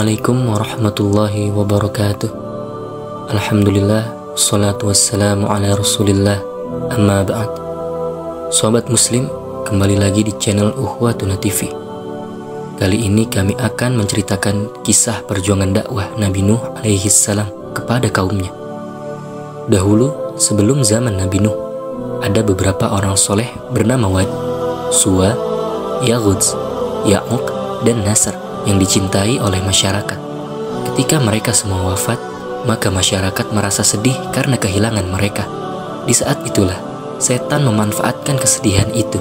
Assalamualaikum warahmatullahi wabarakatuh. Alhamdulillah, wassalatu wassalamu ala rasulillah, amma ba'd. Sobat muslim, kembali lagi di channel Uhwatuna TV. Kali ini kami akan menceritakan kisah perjuangan dakwah Nabi Nuh alaihi salam kepada kaumnya. Dahulu, sebelum zaman Nabi Nuh, ada beberapa orang soleh bernama Wad, Suwa, Yaghuz, Ya'uq, dan Nasr yang dicintai oleh masyarakat. Ketika mereka semua wafat, maka masyarakat merasa sedih karena kehilangan mereka. Di saat itulah, setan memanfaatkan kesedihan itu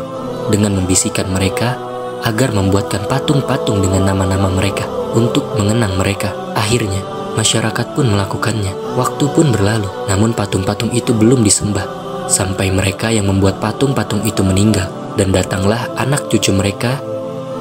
dengan membisikkan mereka agar membuatkan patung-patung dengan nama-nama mereka untuk mengenang mereka. Akhirnya, masyarakat pun melakukannya. Waktu pun berlalu, namun patung-patung itu belum disembah. Sampai mereka yang membuat patung-patung itu meninggal, dan datanglah anak cucu mereka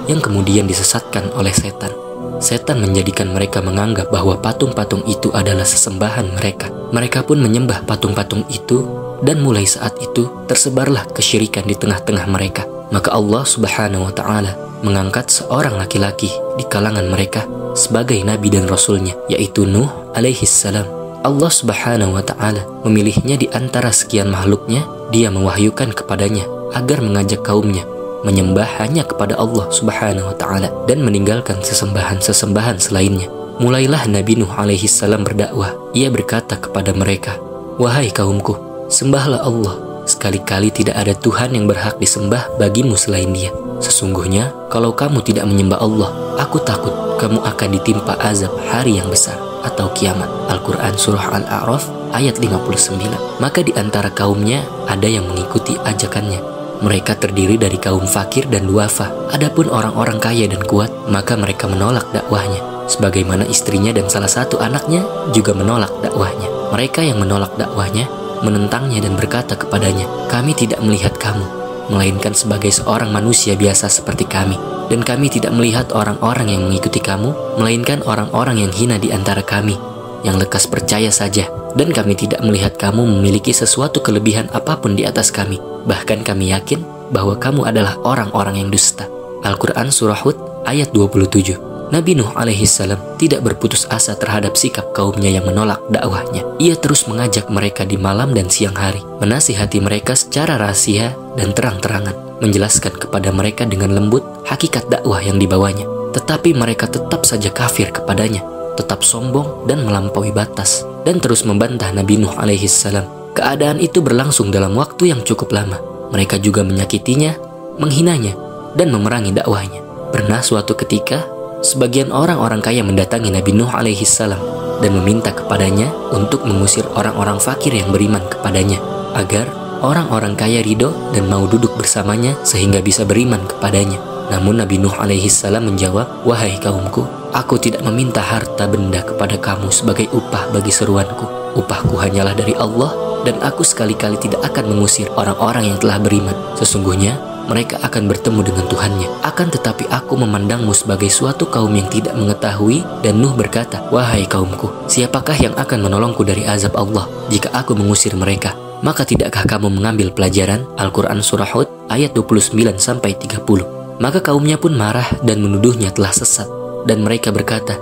yang kemudian disesatkan oleh setan. Setan menjadikan mereka menganggap bahwa patung-patung itu adalah sesembahan mereka. Mereka pun menyembah patung-patung itu, dan mulai saat itu tersebarlah kesyirikan di tengah-tengah mereka. Maka Allah Subhanahu wa Ta'ala mengangkat seorang laki-laki di kalangan mereka sebagai nabi dan rasulnya, yaitu Nuh alaihi salam. Allah Subhanahu wa Ta'ala memilihnya di antara sekian makhluknya. Dia mewahyukan kepadanya agar mengajak kaumnya menyembah hanya kepada Allah Subhanahu wa Ta'ala dan meninggalkan sesembahan-sesembahan selainnya. Mulailah Nabi Nuh alaihi salam berdakwah. Ia berkata kepada mereka, "Wahai kaumku, sembahlah Allah. Sekali-kali tidak ada Tuhan yang berhak disembah bagimu selain Dia. Sesungguhnya kalau kamu tidak menyembah Allah, aku takut kamu akan ditimpa azab hari yang besar atau kiamat." Al-Quran Surah Al-A'raf ayat 59. Maka di antara kaumnya ada yang mengikuti ajakannya. Mereka terdiri dari kaum fakir dan duafa. Adapun orang-orang kaya dan kuat, maka mereka menolak dakwahnya. Sebagaimana istrinya dan salah satu anaknya juga menolak dakwahnya. Mereka yang menolak dakwahnya menentangnya dan berkata kepadanya, "Kami tidak melihat kamu, melainkan sebagai seorang manusia biasa seperti kami. Dan kami tidak melihat orang-orang yang mengikuti kamu, melainkan orang-orang yang hina di antara kami, yang lekas percaya saja. Dan kami tidak melihat kamu memiliki sesuatu kelebihan apapun di atas kami. Bahkan kami yakin bahwa kamu adalah orang-orang yang dusta." Al-Quran Surah Hud ayat 27. Nabi Nuh alaihi salam tidak berputus asa terhadap sikap kaumnya yang menolak dakwahnya. Ia terus mengajak mereka di malam dan siang hari, menasihati mereka secara rahasia dan terang-terangan, menjelaskan kepada mereka dengan lembut hakikat dakwah yang dibawanya. Tetapi mereka tetap saja kafir kepadanya, tetap sombong dan melampaui batas, dan terus membantah Nabi Nuh alaihi salam. Keadaan itu berlangsung dalam waktu yang cukup lama. Mereka juga menyakitinya, menghinanya, dan memerangi dakwahnya. Pernah suatu ketika, sebagian orang-orang kaya mendatangi Nabi Nuh alaihi salam dan meminta kepadanya untuk mengusir orang-orang fakir yang beriman kepadanya, agar orang-orang kaya ridho dan mau duduk bersamanya sehingga bisa beriman kepadanya. Namun Nabi Nuh alaihi salam menjawab, "Wahai kaumku, aku tidak meminta harta benda kepada kamu sebagai upah bagi seruanku. Upahku hanyalah dari Allah, dan aku sekali-kali tidak akan mengusir orang-orang yang telah beriman. Sesungguhnya mereka akan bertemu dengan Tuhannya. Akan tetapi aku memandangmu sebagai suatu kaum yang tidak mengetahui." Dan Nuh berkata, "Wahai kaumku, siapakah yang akan menolongku dari azab Allah jika aku mengusir mereka? Maka tidakkah kamu mengambil pelajaran?" Al-Quran Surah Hud ayat 29-30. Maka kaumnya pun marah dan menuduhnya telah sesat. Dan mereka berkata,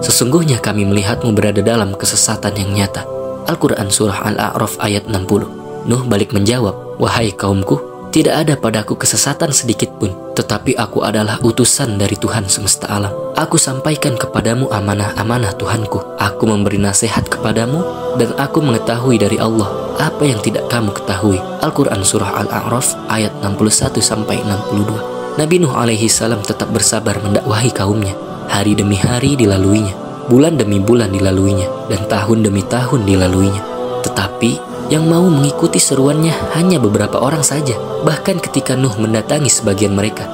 "Sesungguhnya kami melihatmu berada dalam kesesatan yang nyata." Al-Quran Surah Al-A'raf ayat 60. Nuh balik menjawab, "Wahai kaumku, tidak ada padaku kesesatan sedikit pun, tetapi aku adalah utusan dari Tuhan semesta alam. Aku sampaikan kepadamu amanah-amanah Tuhanku. Aku memberi nasihat kepadamu, dan aku mengetahui dari Allah apa yang tidak kamu ketahui." Al-Quran Surah Al-A'raf ayat 61-62. Nabi Nuh alaihi salam tetap bersabar mendakwahi kaumnya. Hari demi hari dilaluinya, bulan demi bulan dilaluinya, dan tahun demi tahun dilaluinya. Tetapi yang mau mengikuti seruannya hanya beberapa orang saja. Bahkan ketika Nuh mendatangi sebagian mereka,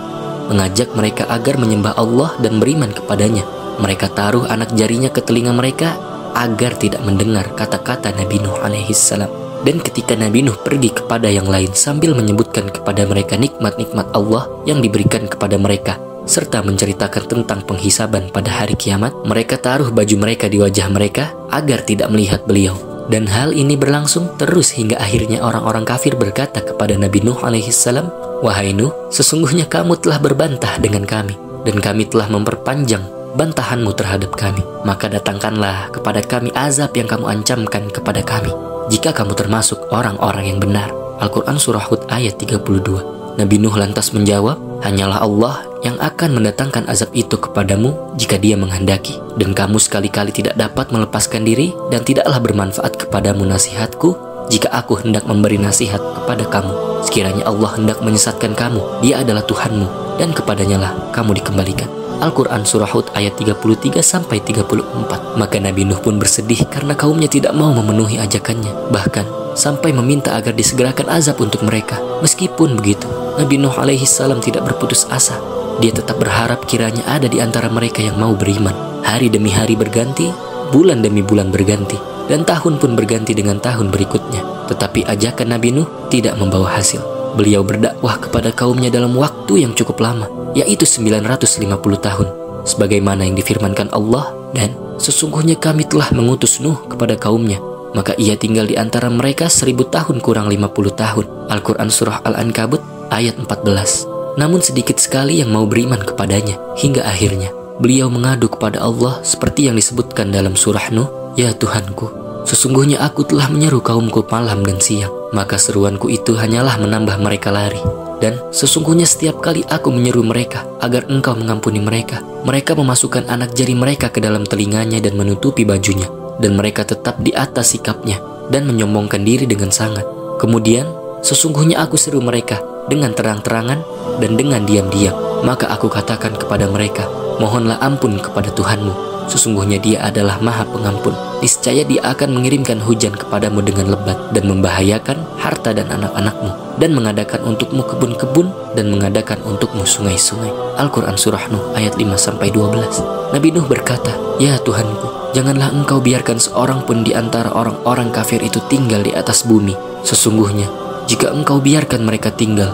mengajak mereka agar menyembah Allah dan beriman kepadanya, mereka taruh anak jarinya ke telinga mereka agar tidak mendengar kata-kata Nabi Nuh alaihi salam. Dan ketika Nabi Nuh pergi kepada yang lain sambil menyebutkan kepada mereka nikmat-nikmat Allah yang diberikan kepada mereka, serta menceritakan tentang penghisaban pada hari kiamat, mereka taruh baju mereka di wajah mereka agar tidak melihat beliau. Dan hal ini berlangsung terus hingga akhirnya orang-orang kafir berkata kepada Nabi Nuh alaihi salam, "Wahai Nuh, sesungguhnya kamu telah berbantah dengan kami, dan kami telah memperpanjang bantahanmu terhadap kami. Maka datangkanlah kepada kami azab yang kamu ancamkan kepada kami, jika kamu termasuk orang-orang yang benar. Al-Quran Surah Hud ayat 32. Nabi Nuh lantas menjawab, hanyalah Allah yang akan mendatangkan azab itu kepadamu jika Dia menghendaki. Dan kamu sekali-kali tidak dapat melepaskan diri, dan tidaklah bermanfaat kepadamu nasihatku jika aku hendak memberi nasihat kepada kamu. Sekiranya Allah hendak menyesatkan kamu, Dia adalah Tuhanmu, dan kepadanya lah kamu dikembalikan. Al-Quran Surah Hud ayat 33-34. Maka Nabi Nuh pun bersedih karena kaumnya tidak mau memenuhi ajakannya, bahkan sampai meminta agar disegerakan azab untuk mereka. Meskipun begitu, Nabi Nuh alaihi salam tidak berputus asa. Dia tetap berharap kiranya ada di antara mereka yang mau beriman. Hari demi hari berganti, bulan demi bulan berganti, dan tahun pun berganti dengan tahun berikutnya. Tetapi ajakan Nabi Nuh tidak membawa hasil. Beliau berdakwah kepada kaumnya dalam waktu yang cukup lama, yaitu 950 tahun. Sebagaimana yang difirmankan Allah, dan sesungguhnya kami telah mengutus Nuh kepada kaumnya, maka ia tinggal di antara mereka 1000 tahun kurang 50 tahun. Al-Quran Surah Al-Ankabut ayat 14. Namun sedikit sekali yang mau beriman kepadanya, hingga akhirnya beliau mengadu kepada Allah seperti yang disebutkan dalam surah Nuh, ya Tuhanku, sesungguhnya aku telah menyeru kaumku malam dan siang, maka seruanku itu hanyalah menambah mereka lari. Dan sesungguhnya setiap kali aku menyeru mereka agar engkau mengampuni mereka, mereka memasukkan anak jari mereka ke dalam telinganya dan menutupi bajunya, dan mereka tetap di atas sikapnya dan menyombongkan diri dengan sangat. Kemudian sesungguhnya aku seru mereka dengan terang-terangan dan dengan diam-diam, maka aku katakan kepada mereka, mohonlah ampun kepada Tuhanmu, sesungguhnya Dia adalah Maha Pengampun. Niscaya Dia akan mengirimkan hujan kepadamu dengan lebat dan membahayakan harta dan anak-anakmu, dan mengadakan untukmu kebun-kebun dan mengadakan untukmu sungai-sungai. Al-Quran Surah Nuh ayat 5-12. Nabi Nuh berkata, ya Tuhanku, janganlah engkau biarkan seorang pun di antara orang-orang kafir itu tinggal di atas bumi. Sesungguhnya jika engkau biarkan mereka tinggal,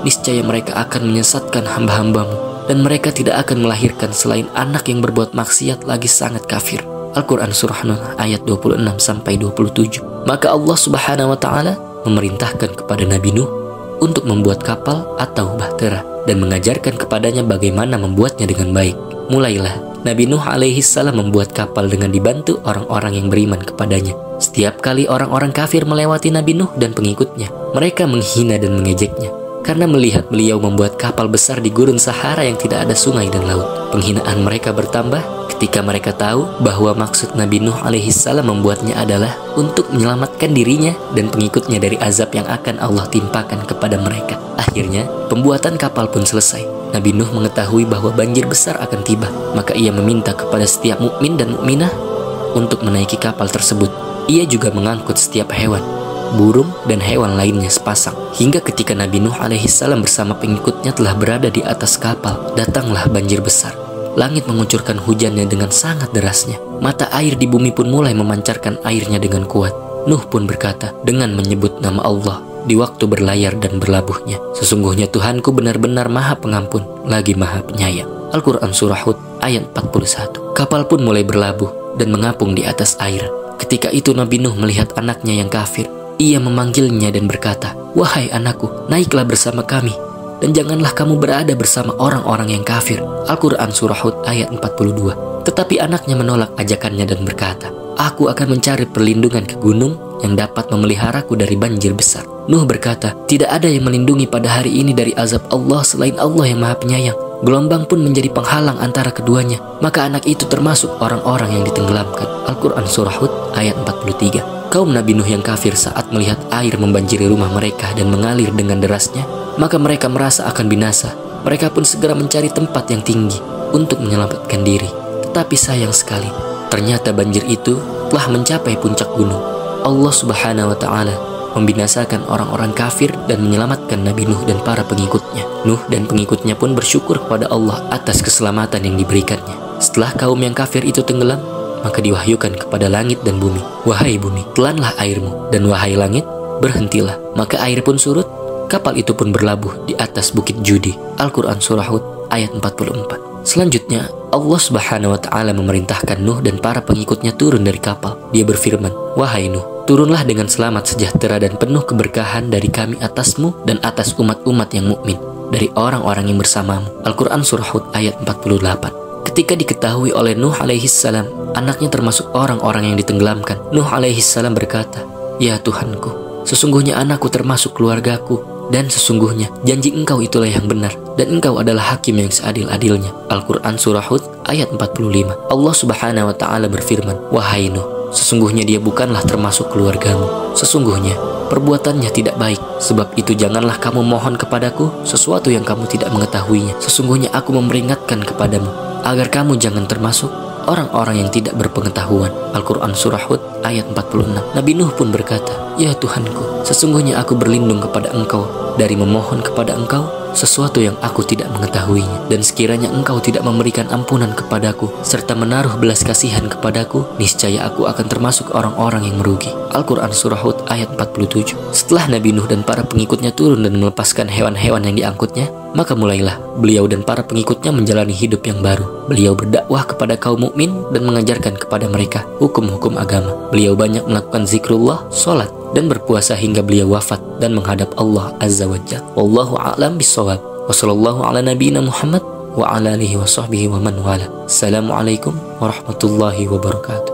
niscaya mereka akan menyesatkan hamba-hambamu, dan mereka tidak akan melahirkan selain anak yang berbuat maksiat lagi sangat kafir. Al-Quran Surah Nuh ayat 26-27. Maka Allah Subhanahu wa Ta'ala memerintahkan kepada Nabi Nuh untuk membuat kapal atau bahtera dan mengajarkan kepadanya bagaimana membuatnya dengan baik. Mulailah Nabi Nuh alaihi salam membuat kapal dengan dibantu orang-orang yang beriman kepadanya. Setiap kali orang-orang kafir melewati Nabi Nuh dan pengikutnya, mereka menghina dan mengejeknya karena melihat beliau membuat kapal besar di gurun Sahara yang tidak ada sungai dan laut. Penghinaan mereka bertambah ketika mereka tahu bahwa maksud Nabi Nuh alaihi salam membuatnya adalah untuk menyelamatkan dirinya dan pengikutnya dari azab yang akan Allah timpakan kepada mereka. Akhirnya, pembuatan kapal pun selesai. Nabi Nuh mengetahui bahwa banjir besar akan tiba, maka ia meminta kepada setiap mukmin dan mukminah untuk menaiki kapal tersebut. Ia juga mengangkut setiap hewan, burung dan hewan lainnya sepasang. Hingga ketika Nabi Nuh alaihi salam bersama pengikutnya telah berada di atas kapal, datanglah banjir besar. Langit mengucurkan hujannya dengan sangat derasnya. Mata air di bumi pun mulai memancarkan airnya dengan kuat. Nuh pun berkata dengan menyebut nama Allah di waktu berlayar dan berlabuhnya, sesungguhnya Tuhanku benar-benar Maha Pengampun lagi Maha Penyayang. Al-Quran Surah Hud ayat 41. Kapal pun mulai berlabuh dan mengapung di atas air. Ketika itu Nabi Nuh melihat anaknya yang kafir. Ia memanggilnya dan berkata, wahai anakku, naiklah bersama kami, dan janganlah kamu berada bersama orang-orang yang kafir. Al-Quran Surah Hud ayat 42. Tetapi anaknya menolak ajakannya dan berkata, aku akan mencari perlindungan ke gunung yang dapat memeliharaku dari banjir besar. Nuh berkata, tidak ada yang melindungi pada hari ini dari azab Allah selain Allah yang Maha Penyayang. Gelombang pun menjadi penghalang antara keduanya, maka anak itu termasuk orang-orang yang ditenggelamkan. Al-Quran Surah Hud ayat 43. Kaum Nabi Nuh yang kafir saat melihat air membanjiri rumah mereka dan mengalir dengan derasnya, maka mereka merasa akan binasa. Mereka pun segera mencari tempat yang tinggi untuk menyelamatkan diri. Tetapi sayang sekali, ternyata banjir itu telah mencapai puncak gunung. Allah Subhanahu wa Ta'ala membinasakan orang-orang kafir dan menyelamatkan Nabi Nuh dan para pengikutnya. Nuh dan pengikutnya pun bersyukur kepada Allah atas keselamatan yang diberikannya. Setelah kaum yang kafir itu tenggelam, maka diwahyukan kepada langit dan bumi, wahai bumi, telanlah airmu, dan wahai langit, berhentilah. Maka air pun surut, kapal itu pun berlabuh di atas bukit Judi. Al-Quran Surah Hud ayat 44. Selanjutnya, Allah Subhanahu wa Ta'ala memerintahkan Nuh dan para pengikutnya turun dari kapal. Dia berfirman, wahai Nuh, turunlah dengan selamat sejahtera dan penuh keberkahan dari kami atasmu dan atas umat-umat yang mukmin dari orang-orang yang bersamamu. Al-Quran Surah Hud ayat 48. Ketika diketahui oleh Nuh alaihissalam, anaknya termasuk orang-orang yang ditenggelamkan, Nuh alaihissalam berkata, "Ya Tuhanku, sesungguhnya anakku termasuk keluargaku, dan sesungguhnya janji Engkau itulah yang benar, dan Engkau adalah hakim yang seadil-adilnya." Al-Quran Surah Hud ayat 45. Allah Subhanahu wa Ta'ala berfirman, "Wahai Nuh, sesungguhnya dia bukanlah termasuk keluargamu. Sesungguhnya perbuatannya tidak baik. Sebab itu janganlah kamu mohon kepadaku sesuatu yang kamu tidak mengetahuinya. Sesungguhnya aku memperingatkan kepadamu agar kamu jangan termasuk orang-orang yang tidak berpengetahuan." Al-Quran Surah Hud ayat 46. Nabi Nuh pun berkata, "Ya Tuhanku, sesungguhnya aku berlindung kepada Engkau dari memohon kepada Engkau sesuatu yang aku tidak mengetahuinya. Dan sekiranya Engkau tidak memberikan ampunan kepadaku serta menaruh belas kasihan kepadaku, niscaya aku akan termasuk orang-orang yang merugi." Al-Quran Surah Hud ayat 47. Setelah Nabi Nuh dan para pengikutnya turun dan melepaskan hewan-hewan yang diangkutnya, maka mulailah beliau dan para pengikutnya menjalani hidup yang baru. Beliau berdakwah kepada kaum mukmin dan mengajarkan kepada mereka hukum-hukum agama. Beliau banyak melakukan zikrullah, sholat, dan berpuasa hingga beliau wafat dan menghadap Allah Azza wa Jalla. Wallahu a'lam bishawab. Wassallallahu ala nabiyyina Muhammad wa ala alihi wa sahbihi wa man wala. Assalamualaikum warahmatullahi wabarakatuh.